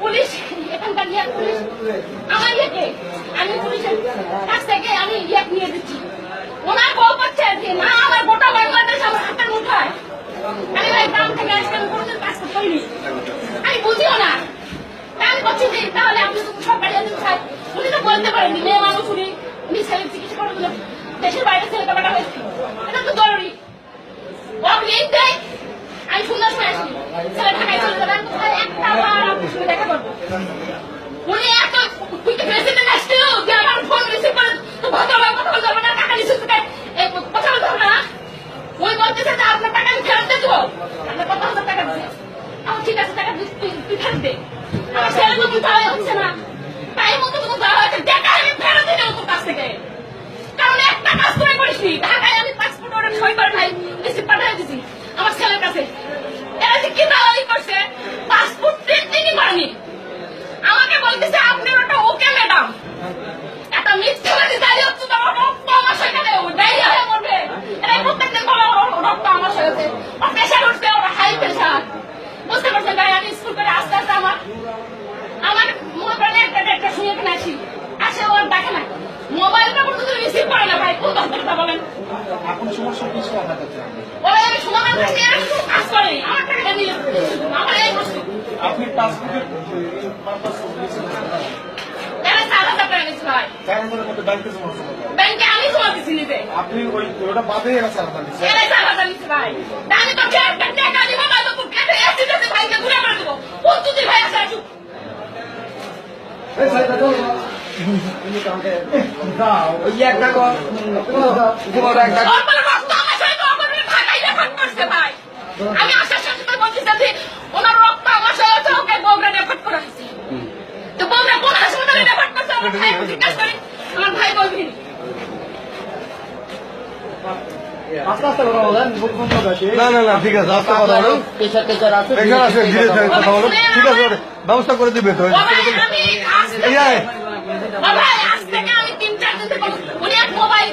Police এখানকার police আমার আমি পুলিশের কাছ থেকে আমি নিয়ে দিচ্ছি। ওনার বউ করছে যে না আমার গোটা বাংলাদেশ আমার হাতের মুঠায়। আমি ভাই গ্রাম থেকে আসলে আমি কোনোদিন কাজ করতে পারিনি, আমি বুঝিও না। আমি বলছি যে তাহলে আপনি তো সরকারি চাই, উনি তো বলতে পারেননি মেয়ে মানুষ, উনি ছেলের চিকিৎসা করার জন্য দেশের বাইরে ছেলেটা বেটা হয়েছে, এটা তো জরুরি। আমি সুন্দর সময় আসি ছেলে ঢাকায় চলে যাবেন, একটা বার আপনার সঙ্গে দেখা করবো। উনি এত প্রেসিডেন্ট আসছিল যে আমার ফোন রিসিভ করে ভদ্রভাবে কথা বলতে হবে না, টাকা রিসিভ করে কথা বলতে হবে না। ওই বলতেছে যে আপনার টাকা আমি ফেরত দিয়ে দেবো, আপনার কত হাজার টাকা দিচ্ছে। আমার ঠিক আছে, টাকা তুই ফেরত দে। আমার ছেলে তো দেওয়া হচ্ছে না, তাই মতো তুমি দেওয়া হয়েছে, টাকা আমি ফেরত দিয়ে দেবো তোর কাছ থেকে। কারণ একটা কাজ করে করিসনি, ঢাকায় আমি পাসপোর্ট অর্ডার সই করে ভাই রিসিভ পাঠিয়ে দিচ্ছি আমার ছেলের কাছে। এরা যে কি দালালি করছে, পাসপোর্ট প্রিন্টিংই করেনি। আমাকে বলতেছে আপনি ওটা ওকে ম্যাডাম, একটা মিথ্যাবাদী দাঁড়িয়ে হচ্ছে, তোমার রক্ত আমার সেখানে ডায়রিয়া হয়ে মরবে। এরা প্রত্যেকদিন বলে রক্ত আমার হয়েছে, ওর প্রেশার উঠছে, ওর হাই প্রেশার। বুঝতে পারছেন ভাই, আমি স্কুল করে আস্তে আস্তে আমার মোবাইলে একটা শুনে এখানে আসি, আসে ওর দেখে না, মোবাইলটা পর্যন্ত রিসিভ করে না। ভাই কোন কথা বলেন, এখন সমস্যা কিছু আমার কাছে ওই আমি শোনার কাছে কাজ করে আমার টাকা নিয়ে আমার এই প্রশ্ন। আপনি পাসপোর্টের পারপাস ব্যাংকে আমি জমা দিচ্ছি নিজে, আপনি ওটা বাদে গেছে ভাই আমি তো টাকা দিব না, তো ভাইকে ঘুরে করে দেবো। প্রস্তুতি ভাই আসে আসুক, আমি আসার সাথে বলতেছি ওনার রক্ত আমার সাথে ওকে বউরা রেফার করে দিচ্ছি। তো বউরা কোন হাসপাতালে রেফার করছে আমার ভাই জিজ্ঞাসা করি, আমার ভাই বলবি ঠিক আছে, ব্যবস্থা করে দিবে তো। আজ থেকে আমি 3-4 দিন থেকে উনি এক মোবাইল